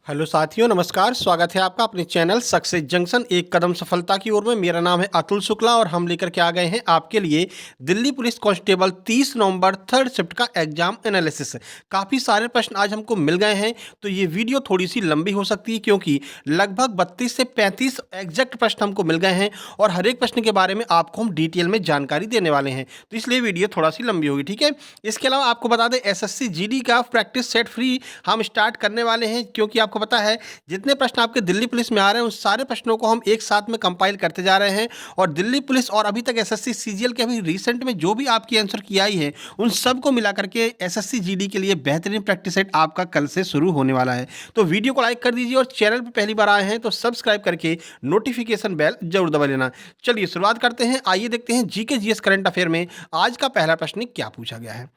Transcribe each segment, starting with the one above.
Hello साथियों, नमस्कार। स्वागत है आपका अपने चैनल सक्सेस जंक्शन एक कदम सफलता की ओर में। मेरा नाम है अतुल शुक्ला और हम लेकर के आ गए हैं आपके लिए दिल्ली पुलिस कांस्टेबल 30 नवंबर थर्ड शिफ्ट का एग्जाम एनालिसिस। काफ़ी सारे प्रश्न आज हमको मिल गए हैं, तो ये वीडियो थोड़ी सी लंबी हो सकती है क्योंकि लगभग 32 से 35 एग्जैक्ट प्रश्न हमको मिल गए हैं और हर एक प्रश्न के बारे में आपको हम डिटेल में जानकारी देने वाले हैं, तो इसलिए वीडियो थोड़ा सी लंबी होगी। ठीक है। इसके अलावा आपको बता दें, एसएससी जीडी का प्रैक्टिस सेट फ्री हम स्टार्ट करने वाले हैं क्योंकि आपको पता है जितने प्रश्न आपके दिल्ली पुलिस में आ रहे हैं उन सारे प्रश्नों को हम एक साथ में कंपाइल करते जा रहे हैं और दिल्ली पुलिस और अभी तक एसएससी सीजीएल के अभी रिसेंट में जो भी आपकी आंसर की आई है उन सब को मिला करके एसएससी जीडी के लिए बेहतरीन प्रैक्टिस सेट आपका कल से शुरू होने वाला है। तो वीडियो को लाइक कर दीजिए और चैनल पर पहली बार आए हैं तो सब्सक्राइब करके नोटिफिकेशन बेल जरूर दबा लेना। चलिए शुरुआत करते हैं। आइए देखते हैं जीके जीएस करंट अफेयर में आज का पहला प्रश्न क्या पूछा गया है।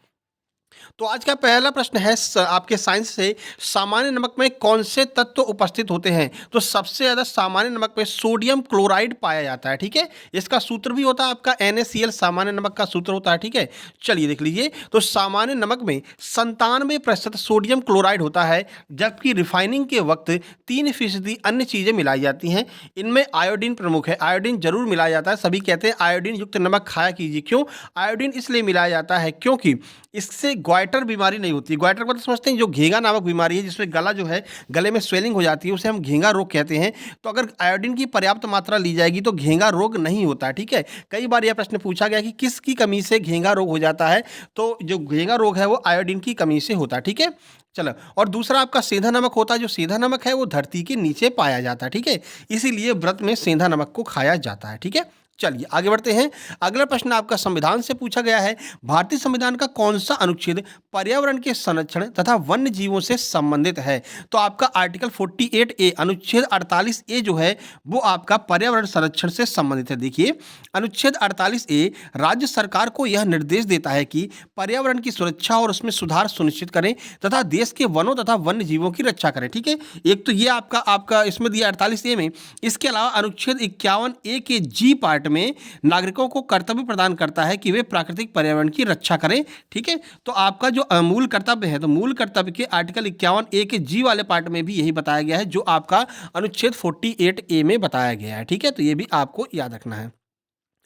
तो आज का पहला प्रश्न है आपके साइंस से, सामान्य नमक में कौन से तत्व उपस्थित होते हैं। तो सबसे ज्यादा सामान्य नमक में सोडियम क्लोराइड पाया जाता है। ठीक है। इसका सूत्र भी होता है आपका NaCl, सामान्य नमक का सूत्र होता है। ठीक है। चलिए देख लीजिए। तो सामान्य नमक में 97% सोडियम क्लोराइड होता है, जबकि रिफाइनिंग के वक्त 3% अन्य चीजें मिलाई जाती हैं। इनमें आयोडीन प्रमुख है। आयोडीन जरूर मिलाया जाता है। सभी कहते हैं आयोडीन युक्त नमक खाया कीजिए। क्यों आयोडीन इसलिए मिलाया जाता है? क्योंकि इससे ग्वाइटर बीमारी नहीं होती। ग्वाइटर को तो समझते हैं, जो घेंगा नामक बीमारी है जिसमें गला जो है, गले में स्वेलिंग हो जाती है, उसे हम घेंगा रोग कहते हैं। तो अगर आयोडीन की पर्याप्त मात्रा ली जाएगी तो घेंगा रोग नहीं होता। ठीक है। कई बार यह प्रश्न पूछा गया कि किसकी कमी से घेंगा रोग हो जाता है, तो जो घेंगा रोग है वो आयोडीन की कमी से होता है। ठीक है। चलो, और दूसरा आपका सेंधा नमक होता है। जो सेंधा नमक है वो धरती के नीचे पाया जाता है। ठीक है। इसीलिए व्रत में सेंधा नमक को खाया जाता है। ठीक है। चलिए आगे बढ़ते हैं। अगला प्रश्न आपका संविधान से पूछा गया है। भारतीय संविधान का कौन सा अनुच्छेद पर्यावरण के संरक्षण तथा वन्य जीवों से संबंधित है। तो आपका आर्टिकल 48A, अनुच्छेद 48A जो है वो आपका पर्यावरण संरक्षण से संबंधित है। देखिए, अनुच्छेद 48A राज्य सरकार को यह निर्देश देता है कि पर्यावरण की सुरक्षा और उसमें सुधार सुनिश्चित करें तथा देश के वनों तथा वन्य जीवों की रक्षा करें। ठीक है। एक तो ये आपका इसमें दिया 48A में। इसके अलावा अनुच्छेद 51A के जी पार्ट में नागरिकों को कर्तव्य प्रदान करता है कि वे प्राकृतिक पर्यावरण की रक्षा करें। ठीक है। तो आपका जो मूल कर्तव्य है, तो मूल कर्तव्य के आर्टिकल 51A के जी वाले पार्ट में भी यही बताया गया है जो आपका अनुच्छेद 48A में बताया गया है। ठीक है। तो ये भी आपको याद रखना है।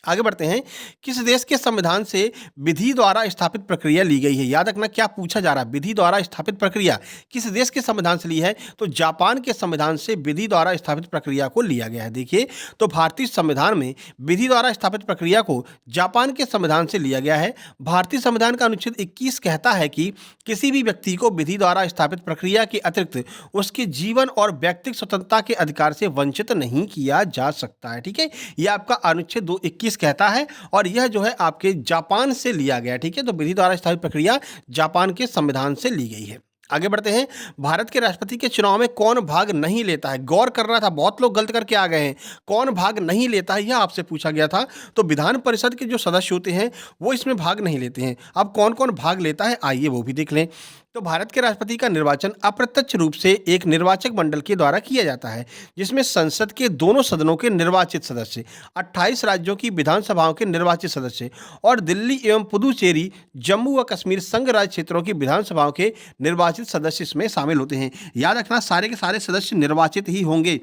आगे बढ़ते हैं। किस देश के संविधान से विधि द्वारा स्थापित प्रक्रिया ली गई है। याद रखना क्या पूछा जा रहा है। विधि द्वारा स्थापित प्रक्रिया किस देश के संविधान से ली है। तो जापान के संविधान से विधि द्वारा स्थापित प्रक्रिया को लिया गया है। देखिए, तो भारतीय संविधान में विधि द्वारा स्थापित प्रक्रिया को जापान के संविधान से लिया गया है। भारतीय संविधान का अनुच्छेद 21 कहता है कि किसी भी व्यक्ति को विधि द्वारा स्थापित प्रक्रिया के अतिरिक्त उसके जीवन और व्यक्तिगत स्वतंत्रता के अधिकार से वंचित नहीं किया जा सकता है। ठीक है। यह आपका अनुच्छेद 21 कहता है और यह जो है आपके जापान से लिया गया। ठीक है। तो विधि द्वारा स्थापित प्रक्रिया जापान के संविधान से ली गई है। आगे बढ़ते हैं। भारत के राष्ट्रपति के चुनाव में कौन भाग नहीं लेता है। गौर करना था, बहुत लोग गलत करके आ गए हैं। कौन भाग नहीं लेता है यह आपसे पूछा गया था। तो विधान परिषद के जो सदस्य होते हैं वो इसमें भाग नहीं लेते हैं। अब कौन कौन भाग लेता है आइए वो भी देख लें। तो भारत के राष्ट्रपति का निर्वाचन अप्रत्यक्ष रूप से एक निर्वाचक मंडल के द्वारा किया जाता है, जिसमें संसद के दोनों सदनों के निर्वाचित सदस्य, 28 राज्यों की विधानसभाओं के निर्वाचित सदस्य और दिल्ली एवं पुदुचेरी, जम्मू व कश्मीर संघ राज्य क्षेत्रों की विधानसभाओं के निर्वाचित सदस्य इसमें शामिल होते हैं। याद रखना सारे के सारे सदस्य निर्वाचित ही होंगे।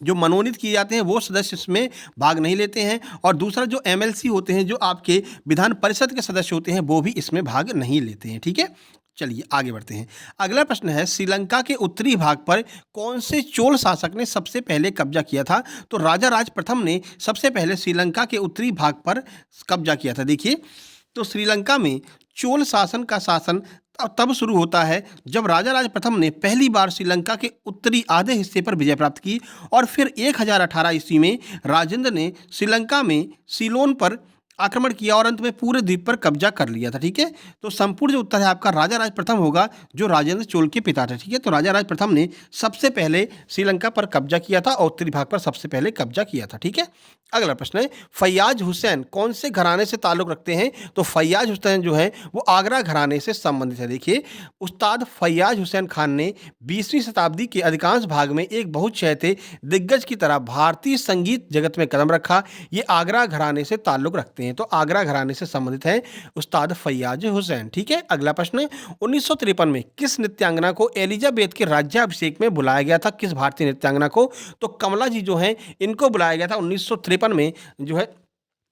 जो मनोनीत किए जाते हैं वो सदस्य इसमें भाग नहीं लेते हैं। और दूसरा जो MLC होते हैं, जो आपके विधान परिषद के सदस्य होते हैं, वो भी इसमें भाग नहीं लेते हैं। ठीक है। चलिए आगे बढ़ते हैं। अगला प्रश्न है, श्रीलंका के उत्तरी भाग पर कौन से चोल शासक ने सबसे पहले कब्जा किया था। तो राजा राज प्रथम ने सबसे पहले श्रीलंका के उत्तरी भाग पर कब्जा किया था। देखिए, तो श्रीलंका में चोल शासन का शासन तब शुरू होता है जब राजा राज प्रथम ने पहली बार श्रीलंका के उत्तरी आधे हिस्से पर विजय प्राप्त की और फिर 1018 ईस्वी में राजेंद्र ने श्रीलंका में सीलोन पर आक्रमण किया और अंत में पूरे द्वीप पर कब्जा कर लिया था। ठीक है। तो संपूर्ण जो उत्तर है आपका राजा राज प्रथम होगा, जो राजेंद्र चोल के पिता थे। ठीक है। तो राजा राज प्रथम ने सबसे पहले श्रीलंका पर कब्जा किया था और उत्तरी भाग पर सबसे पहले कब्जा किया था। ठीक है। अगला प्रश्न है, फैयाज हुसैन कौन से घराने से ताल्लुक रखते हैं। तो फैयाज हुसैन जो है वो आगरा घराने से संबंधित है। देखिए, उस्ताद फैयाज हुसैन खान ने 20वीं शताब्दी के अधिकांश भाग में एक बहुत चहेते दिग्गज की तरह भारतीय संगीत जगत में कदम रखा। ये आगरा घराने से ताल्लुक रखते हैं। हैं? तो आगरा घराने से संबंधित हैं उस्ताद फैयाज हुसैन। ठीक है, अगला प्रश्न, 1953 में किस नृत्यांगना को एलिजाबेथ के राज्याभिषेक में बुलाया गया था? किस भारतीय नृत्यांगना को? तो कमला जी जो हैं इनको बुलाया गया था 1953 में जो है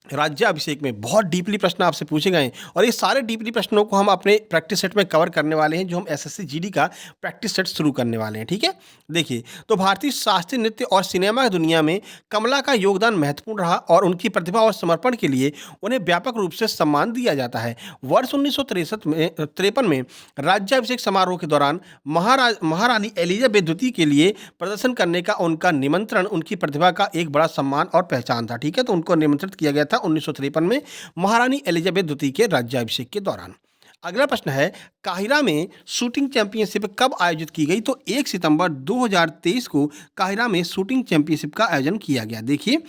राज्याभिषेक में। बहुत डीपली प्रश्न आपसे पूछे गए हैं और ये सारे डीपली प्रश्नों को हम अपने प्रैक्टिस सेट में कवर करने वाले हैं, जो हम एसएससी जीडी का प्रैक्टिस सेट शुरू करने वाले हैं। ठीक है, देखिए, तो भारतीय शास्त्रीय नृत्य और सिनेमा दुनिया में कमला का योगदान महत्वपूर्ण रहा और उनकी प्रतिभा और समर्पण के लिए उन्हें व्यापक रूप से सम्मान दिया जाता है। वर्ष 1963 में राज्याभिषेक समारोह के दौरान महारानी एलिजाबेथ द्वितीय के लिए प्रदर्शन करने का उनका निमंत्रण उनकी प्रतिभा का एक बड़ा सम्मान और पहचान था। ठीक है, तो उनको निमंत्रित किया गया था 1953 में महारानी एलिजाबेथ द्वितीय के राज्याभिषेक के दौरान। अगला प्रश्न है, काहिरा में शूटिंग चैंपियनशिप कब आयोजित की गई? तो 1 सितंबर 2023 को काहिरा में शूटिंग चैंपियनशिप का आयोजन किया गया। देखिए,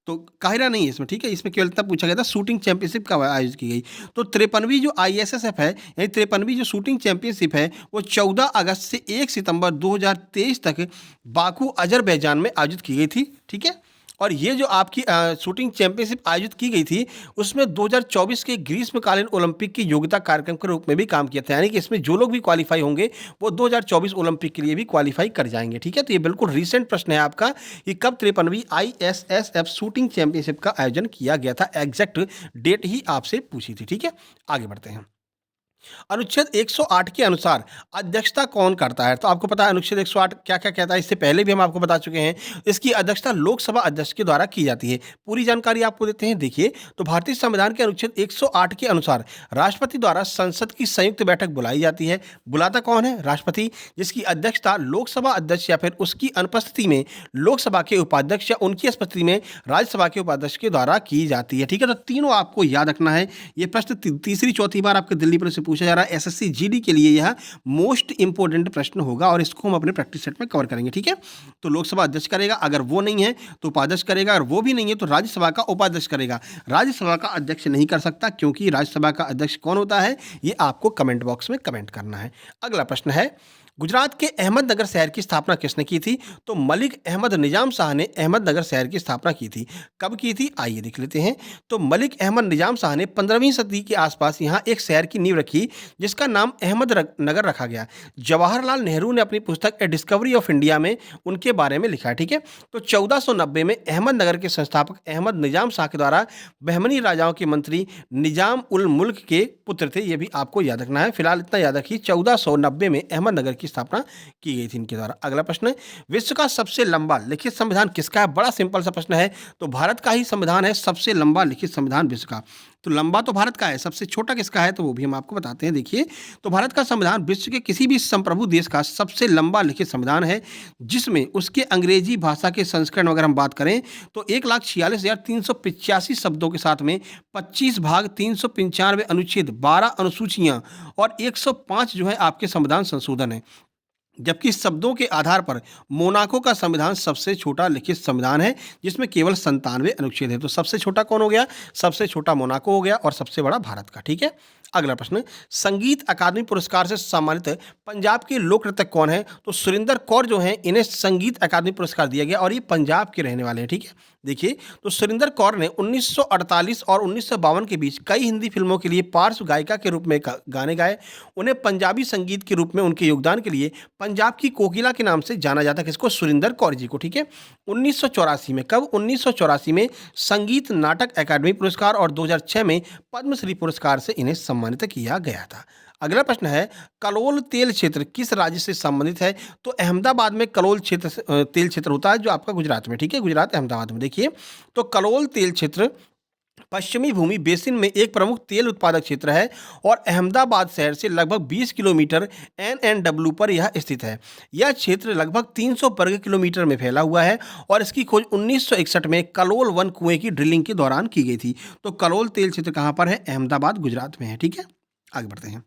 तो काहिरा नहीं है इसमें, ठीक है, इसमें केवल इतना पूछा गया था शूटिंग चैंपियनशिप कब आयोजित की गई। तो 53वीं जो ISSF है, यानी 53वीं जो शूटिंग चैंपियनशिप है, वो 14 अगस्त से 1 सितंबर 2023 तक बाकू अजरबैजान में आयोजित की गई थी। ठीक है, और ये जो आपकी शूटिंग चैंपियनशिप आयोजित की गई थी, उसमें 2024 के ग्रीष्मकालीन ओलंपिक की योग्यता कार्यक्रम के रूप में भी काम किया था। यानी कि इसमें जो लोग भी क्वालिफाई होंगे वो 2024 ओलंपिक के लिए भी क्वालिफाई कर जाएंगे। ठीक है, तो ये बिल्कुल रिसेंट प्रश्न है आपका कि कब 53वीं ISSF शूटिंग चैंपियनशिप का आयोजन किया गया था। एग्जैक्ट डेट ही आपसे पूछी थी। ठीक है, आगे बढ़ते हैं। अनुच्छेद 108 के अनुसार अध्यक्षता कौन करता है? तो आपको पता है अनुच्छेद 108 क्या क्या कहता है, इससे पहले भी हम आपको बता चुके हैं। इसकी अध्यक्षता लोकसभा अध्यक्ष के द्वारा की जाती है। पूरी जानकारी आपको देते हैं। देखिए, तो भारतीय संविधान के अनुच्छेद 108 के अनुसार राष्ट्रपति द्वारा संसद की संयुक्त बैठक बुलाई जाती है। बुलाता कौन है? राष्ट्रपति, जिसकी अध्यक्षता लोकसभा अध्यक्ष या फिर उसकी अनुपस्थिति में लोकसभा के उपाध्यक्ष या उनकी उपस्थिति में राज्यसभा के उपाध्यक्ष के द्वारा की जाती है। ठीक है, तो तीनों आपको याद रखना है। ये प्रश्न तीसरी चौथी बार आपके दिल्ली पुलिस से पूछा जा रहा है। एसएससी जीडी के लिए यह मोस्ट इंपोर्टेंट प्रश्न होगा और इसको हम अपने प्रैक्टिस सेट में कवर करेंगे। ठीक है, तो लोकसभा अध्यक्ष करेगा, अगर वो नहीं है तो उपाध्यक्ष करेगा, अगर वो भी नहीं है तो राज्यसभा का उपाध्यक्ष करेगा। राज्यसभा का अध्यक्ष नहीं कर सकता, क्योंकि राज्यसभा का अध्यक्ष कौन होता है ये आपको कमेंट बॉक्स में कमेंट करना है। अगला प्रश्न है, गुजरात के अहमदनगर शहर की स्थापना किसने की थी? तो मलिक अहमद निजाम शाह ने अहमदनगर शहर की स्थापना की थी। कब की थी आइए देख लेते हैं। तो मलिक अहमद निजाम शाह ने 15वीं सदी के आसपास यहाँ एक शहर की नींव रखी, जिसका नाम अहमदनगर रखा गया। जवाहरलाल नेहरू ने अपनी पुस्तक ए डिस्कवरी ऑफ इंडिया में उनके बारे में लिखा है। ठीक है, तो 1490 में अहमदनगर के संस्थापक अहमद निजाम शाह के द्वारा बहमनी राजाओं के मंत्री निजाम उल मुल्क के पुत्र थे। ये भी आपको याद रखना है। फिलहाल इतना याद रखिए, 1490 में अहमदनगर की स्थापना की गई थी इनके द्वारा। अगला प्रश्न है, विश्व का सबसे लंबा लिखित संविधान किसका है? बड़ा सिंपल सा प्रश्न है। तो भारत का ही संविधान है सबसे लंबा लिखित संविधान विश्व का। तो लंबा तो भारत का है, सबसे छोटा किसका है? तो वो भी हम आपको बताते हैं। देखिए, तो भारत का संविधान विश्व के किसी भी संप्रभु देश का सबसे लंबा लिखित संविधान है, जिसमें उसके अंग्रेजी भाषा के संस्करण अगर हम बात करें तो 1,46,385 शब्दों के साथ में 25 भाग, 395 अनुच्छेद, 12 अनुसूचियां और 105 जो है आपके संविधान संशोधन है। जबकि शब्दों के आधार पर मोनाको का संविधान सबसे छोटा लिखित संविधान है, जिसमें केवल 97 अनुच्छेद है। तो सबसे छोटा कौन हो गया? सबसे छोटा मोनाको हो गया और सबसे बड़ा भारत का। ठीक है, अगला प्रश्न, संगीत अकादमी पुरस्कार से सम्मानित पंजाब के लोक नृत्यक कौन है? तो सुरिंदर कौर जो हैं, इन्हें संगीत अकादमी पुरस्कार दिया गया और ये पंजाब के रहने वाले हैं। ठीक है, देखिए, तो सुरिंदर कौर ने 1948 और 1952 के बीच कई हिंदी फिल्मों के लिए पार्श्व गायिका के रूप में गाने गाए। उन्हें पंजाबी संगीत के रूप में उनके योगदान के लिए पंजाब की कोकिला के नाम से जाना जाता है। किसको? सुरिंदर कौर जी को। ठीक है, 1984 में, कब? 1984 में संगीत नाटक अकादमी पुरस्कार और 2006 में पद्मश्री पुरस्कार से इन्हें सम्मानित किया गया था। अगला प्रश्न है, कलोल तेल क्षेत्र किस राज्य से संबंधित है? तो अहमदाबाद में कलोल क्षेत्र तेल क्षेत्र होता है, जो आपका गुजरात में। ठीक है, गुजरात अहमदाबाद में। देखिए, तो कलोल तेल क्षेत्र पश्चिमी भूमि बेसिन में एक प्रमुख तेल उत्पादक क्षेत्र है और अहमदाबाद शहर से लगभग 20 किलोमीटर NNW पर यह स्थित है। यह क्षेत्र लगभग 300 वर्ग किलोमीटर में फैला हुआ है और इसकी खोज 1961 में कलोल 1 कुएं की ड्रिलिंग के दौरान की गई थी। तो कलोल तेल क्षेत्र कहाँ पर है? अहमदाबाद, गुजरात में है। ठीक है, आगे बढ़ते हैं।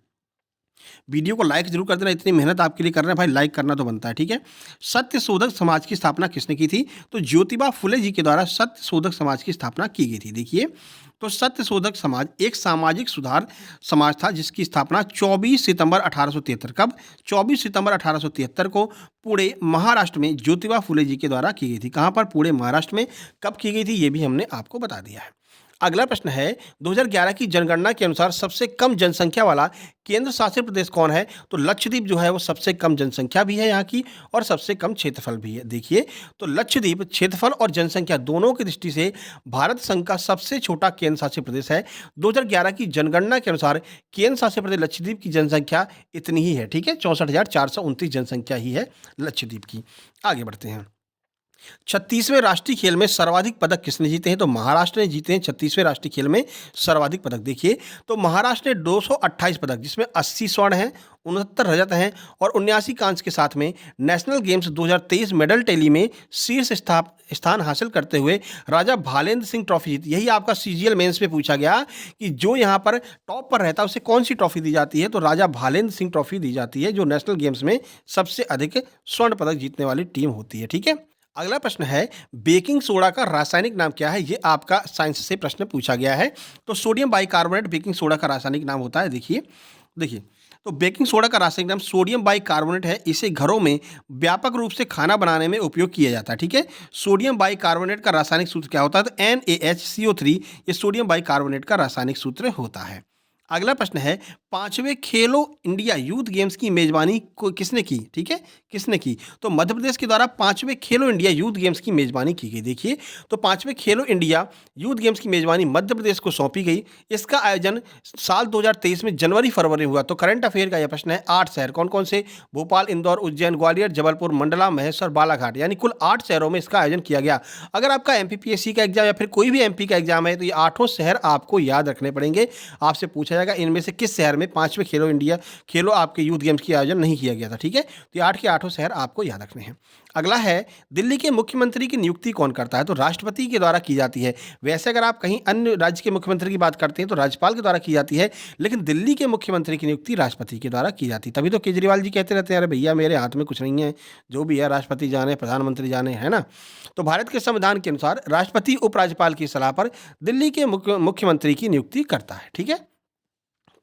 वीडियो को लाइक जरूर कर देना, इतनी मेहनत आपके लिए कर रहे हैं भाई, लाइक करना तो बनता है। ठीक है, सत्य शोधक समाज की स्थापना किसने की थी? तो ज्योतिबा फुले जी के द्वारा सत्य शोधक समाज की स्थापना की गई थी। देखिए, तो सत्य शोधक समाज एक सामाजिक सुधार समाज था, जिसकी स्थापना 24 सितंबर 1873, कब? 24 सितंबर 1873 को पुणे, महाराष्ट्र में ज्योतिबा फुले जी के द्वारा की गई थी। कहाँ पर? पुणे, महाराष्ट्र में। कब की गई थी ये भी हमने आपको बता दिया है। अगला प्रश्न है 2011 की जनगणना के अनुसार सबसे कम जनसंख्या वाला केंद्र शासित प्रदेश कौन है? तो लक्षद्वीप जो है वो सबसे कम जनसंख्या भी है यहाँ की और सबसे कम क्षेत्रफल भी है। देखिए, तो लक्षद्वीप क्षेत्रफल और जनसंख्या दोनों की दृष्टि से भारत संघ का सबसे छोटा केंद्र शासित प्रदेश है। 2011 की जनगणना के अनुसार केंद्र शासित प्रदेश लक्षद्वीप की जनसंख्या इतनी ही है, ठीक है, 64,429 जनसंख्या ही है लक्षद्वीप की। आगे बढ़ते हैं। 36वें राष्ट्रीय खेल में सर्वाधिक पदक किसने जीते हैं? तो महाराष्ट्र ने जीते हैं 36वें राष्ट्रीय खेल में सर्वाधिक पदक। देखिए, तो महाराष्ट्र ने 228 पदक, जिसमें 80 स्वर्ण हैं, 69 रजत हैं और 79 कांस्य के साथ में नेशनल गेम्स 2023 मेडल टैली में शीर्ष स्थान हासिल करते हुए राजा भालेंद्र सिंह ट्रॉफी जीती। यही आपका सीजीएल मेंस में पूछा गया कि जो यहाँ पर टॉप पर रहता है उसे कौन सी ट्रॉफी दी जाती है? तो राजा भालेंद्र सिंह ट्रॉफी दी जाती है, जो नेशनल गेम्स में सबसे अधिक स्वर्ण पदक जीतने वाली टीम होती है। ठीक है, अगला प्रश्न है बेकिंग सोडा का रासायनिक नाम क्या है? ये आपका साइंस से प्रश्न पूछा गया है। तो सोडियम बाइकार्बोनेट बेकिंग सोडा का रासायनिक नाम होता है। देखिए, तो बेकिंग सोडा का रासायनिक नाम सोडियम बाइकार्बोनेट है। इसे घरों में व्यापक रूप से खाना बनाने में उपयोग किया जाता है। ठीक है, सोडियम बाइकार्बोनेट का रासायनिक सूत्र क्या होता है? तो NaHCO3 ये सोडियम बाइकार्बोनेट का रासायनिक सूत्र होता है। अगला प्रश्न है 5वें खेलो इंडिया यूथ गेम्स की मेजबानी को किसने की? ठीक है, किसने की? तो मध्य प्रदेश के द्वारा 5वें खेलो इंडिया यूथ गेम्स की मेजबानी की गई। देखिए, तो 5वें खेलो इंडिया यूथ गेम्स की मेजबानी मध्य प्रदेश को सौंपी गई। इसका आयोजन साल 2023 में जनवरी फरवरी हुआ। तो करंट अफेयर का यह प्रश्न है 8 शहर कौन कौन से? भोपाल, इंदौर, उज्जैन, ग्वालियर, जबलपुर, मंडला, महेश्वर, बालाघाट, यानी कुल 8 शहरों में इसका आयोजन किया गया। अगर आपका MPPSC का एग्जाम या फिर कोई भी MP का एग्जाम है तो ये 8 शहर आपको याद रखने पड़ेंगे। आपसे पूछा जाएगा इनमें से किस शहर में 5वें खेलो आपके यूथ गेम्स की आयोजन नहीं किया गया था। ठीक है, तो ये 8 के 8 शहर आपको याद रखने हैं। अगला है दिल्ली के मुख्यमंत्री की नियुक्ति कौन करता है? तो राष्ट्रपति के द्वारा की जाती है। वैसे अगर आप कहीं अन्य राज्य के मुख्यमंत्री की बात करते हैं तो राज्यपाल के द्वारा की जाती है, लेकिन दिल्ली के मुख्यमंत्री की नियुक्ति राष्ट्रपति के द्वारा की जाती है। तभी तो केजरीवाल जी कहते रहते हैं अरे भैया मेरे हाथ में कुछ नहीं है, जो भी है राष्ट्रपति जाने, प्रधानमंत्री जाने, है ना। तो भारत के संविधान के अनुसार राष्ट्रपति उपराज्यपाल की सलाह पर दिल्ली के मुख्यमंत्री की नियुक्ति करता है। ठीक है,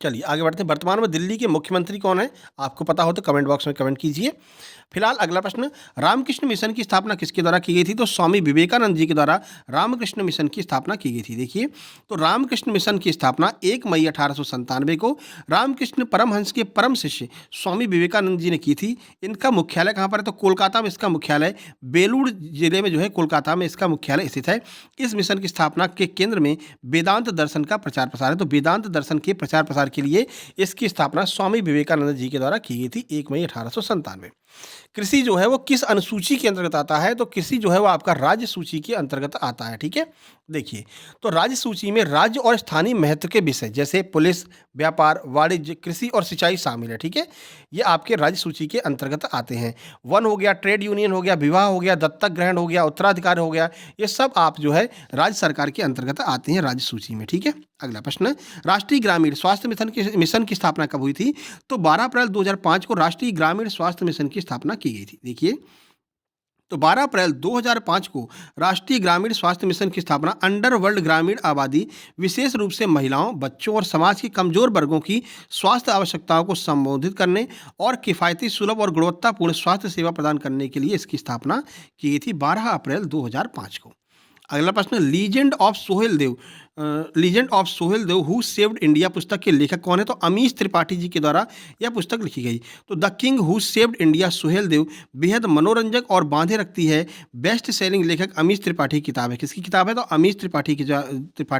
चलिए आगे बढ़ते हैं। वर्तमान में दिल्ली के मुख्यमंत्री कौन है? आपको पता हो तो कमेंट बॉक्स में कमेंट कीजिए। फिलहाल अगला प्रश्न, रामकृष्ण मिशन की स्थापना किसके द्वारा की गई थी? तो स्वामी विवेकानंद जी के द्वारा रामकृष्ण मिशन की स्थापना की गई थी। देखिए, तो रामकृष्ण मिशन की स्थापना 1 मई 1897 को रामकृष्ण परमहंस के परम शिष्य स्वामी विवेकानंद जी ने की थी। इनका मुख्यालय कहाँ पर है? तो कोलकाता में इसका मुख्यालय, बेलूर जिले में जो है कोलकाता में इसका मुख्यालय स्थित है। इस मिशन की स्थापना के केंद्र में वेदांत दर्शन का प्रचार प्रसार है। तो वेदांत दर्शन के प्रचार प्रसार के लिए इसकी स्थापना स्वामी विवेकानंद जी के द्वारा की गई थी 1 मई 1897। कृषि जो है वो किस अनुसूची के अंतर्गत आता है? तो कृषि जो है वो आपका राज्य सूची के अंतर्गत आता है। ठीक है, देखिए, तो राज्य सूची में राज्य और स्थानीय महत्व के विषय जैसे पुलिस, व्यापार, वाणिज्य, कृषि और सिंचाई शामिल है। ठीक है, ये आपके राज्य सूची के अंतर्गत आते हैं। वन हो गया, ट्रेड यूनियन हो गया, विवाह हो गया, दत्तक ग्रहण हो गया, उत्तराधिकार हो गया, ये सब आप जो है राज्य सरकार के अंतर्गत आते हैं राज्य सूची में। ठीक है, अगला प्रश्न, राष्ट्रीय ग्रामीण स्वास्थ्य मिशन की स्थापना कब हुई थी? तो 12 अप्रैल 2005 को राष्ट्रीय ग्रामीण स्वास्थ्य मिशन की स्थापना की गई थी। देखिए, तो 12 अप्रैल 2005 को राष्ट्रीय ग्रामीण स्वास्थ्य मिशन की स्थापना अंडर वर्ल्ड ग्रामीण आबादी, विशेष रूप से महिलाओं, बच्चों और समाज के कमजोर वर्गों की स्वास्थ्य आवश्यकताओं को संबोधित करने और किफ़ायती, सुलभ और गुणवत्तापूर्ण स्वास्थ्य सेवा प्रदान करने के लिए इसकी स्थापना की गई थी 12 अप्रैल 2005 को। अगला प्रश्न, legend of Suheldev who saved India पुस्तक के लेखक कौन है? तो अमीश त्रिपाठी जी के द्वारा यह पुस्तक लिखी गई। तो the king who saved India Sohail Dev बेहद मनोरंजक और बांधे रखती है। बेस्ट सेलिंग लेखक अमीश त्रिपाठी की किताब है। किसकी किताब है? तो अमीश त्रिपाठी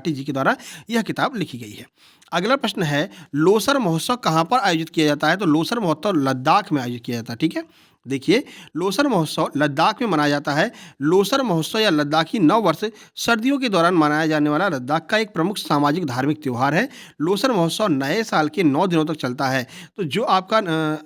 जी के द्वारा यह किताब लिखी गई है। अगला प्रश्न है, लोसर महोत्सव कहाँ पर आयोजित किया जाता है? तो लोसर महोत्सव लद्दाख में आयोजित किया जाता है। ठीक है, देखिए, लोसर महोत्सव लद्दाख में मनाया जाता है। लोसर महोत्सव या लद्दाखी नव वर्ष सर्दियों के दौरान मनाया जाने वाला लद्दाख का एक प्रमुख सामाजिक धार्मिक त्यौहार है। लोसर महोत्सव नए साल के 9 दिनों तक चलता है। तो जो आपका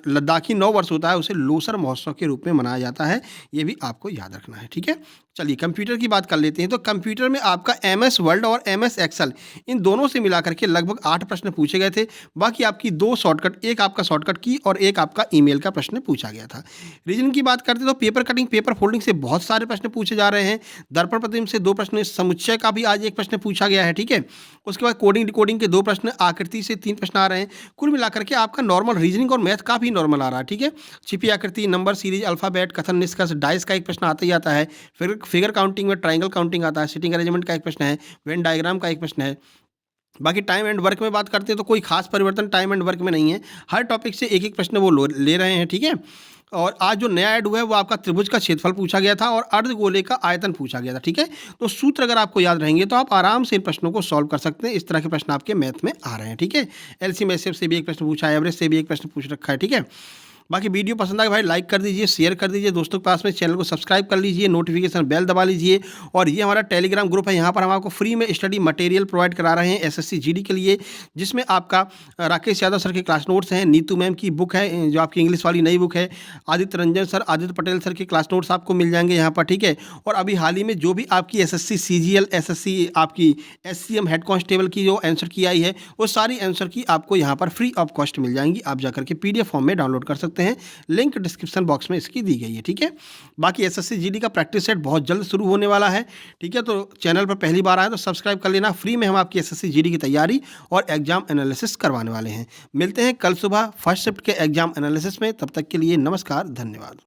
लद्दाखी नव वर्ष होता है उसे लोसर महोत्सव के रूप में मनाया जाता है। ये भी आपको याद रखना है। ठीक है, चलिए कंप्यूटर की बात कर लेते हैं। तो कंप्यूटर में आपका MS वर्ड और MS एक्सेल इन दोनों से मिलाकर के लगभग 8 प्रश्न पूछे गए थे। बाकी आपकी 2 शॉर्टकट, एक आपका शॉर्टकट की और एक आपका ईमेल का प्रश्न पूछा गया था। रीजनिंग की बात करते हैं तो पेपर कटिंग, पेपर फोल्डिंग से बहुत सारे प्रश्न पूछे जा रहे हैं। दर्पण प्रतिबिंब से 2 प्रश्न, समुच्चय का भी आज एक प्रश्न पूछा गया है, ठीक है। उसके बाद कोडिंग डिकोडिंग के 2 प्रश्न, आकृति से 3 प्रश्न आ रहे हैं। कुल मिलाकर के आपका नॉर्मल रीजनिंग और मैथ काफ़ी नॉर्मल आ रहा है, ठीक है। छिपी आकृति, नंबर सीरीज, अल्फाबेट, कथन निष्कर्ष, डाइस का एक प्रश्न आता ही आता है। फिर फिगर काउंटिंग में ट्रायंगल काउंटिंग आता है। सिटिंग अरेंजमेंट का एक प्रश्न है। वेन डायग्राम का एक प्रश्न है। बाकी टाइम एंड वर्क में बात करते हैं तो कोई खास परिवर्तन टाइम एंड वर्क में नहीं है। हर टॉपिक से एक एक प्रश्न वो ले रहे हैं, ठीक है। और आज जो नया ऐड हुआ है वो आपका त्रिभुज का क्षेत्रफल पूछा गया था और अर्धगोले का आयतन पूछा गया था, ठीक है। तो सूत्र अगर आपको याद रहेंगे तो आप आराम से इन प्रश्नों को सॉल्व कर सकते हैं। इस तरह के प्रश्न आपके मैथ में आ रहे हैं, ठीक है। एलसीएम एचसीएफ से भी एक प्रश्न पूछा है, एवरेज से भी एक प्रश्न पूछ रखा है, ठीक है। बाकी वीडियो पसंद आए भाई लाइक कर दीजिए, शेयर कर दीजिए, दोस्तों के पास में चैनल को सब्सक्राइब कर लीजिए, नोटिफिकेशन बेल दबा लीजिए। और ये हमारा टेलीग्राम ग्रुप है, यहाँ पर हम आपको फ्री में स्टडी मटेरियल प्रोवाइड करा रहे हैं एसएससी जीडी के लिए, जिसमें आपका राकेश यादव सर के क्लास नोट्स हैं, नीतू मैम की बुक है जो आपकी इंग्लिश वाली नई बुक है, आदित्य रंजन सर, आदित्य पटेल सर के क्लास नोट्स आपको मिल जाएंगे यहाँ पर, ठीक है। और अभी हाल ही में जो भी आपकी एसएससी सीजीएल, एसएससी आपकी एससीएम हेड कांस्टेबल की जो आंसर की आई है वो सारी आंसर की आपको यहाँ पर फ्री ऑफ कॉस्ट मिल जाएंगी। आप जाकर के पीडीएफ फॉर्म में डाउनलोड कर सकते हैं, लिंक डिस्क्रिप्शन बॉक्स में इसकी दी गई है, ठीक है। बाकी एसएससी जीडी का प्रैक्टिस सेट बहुत जल्द शुरू होने वाला है, ठीक है। तो चैनल पर पहली बार आए तो सब्सक्राइब कर लेना। फ्री में हम आपकी एसएससी जीडी की तैयारी और एग्जाम एनालिसिस करवाने वाले हैं। मिलते हैं कल सुबह फर्स्ट शिफ्ट के एग्जाम एनालिसिस में, तब तक के लिए नमस्कार, धन्यवाद।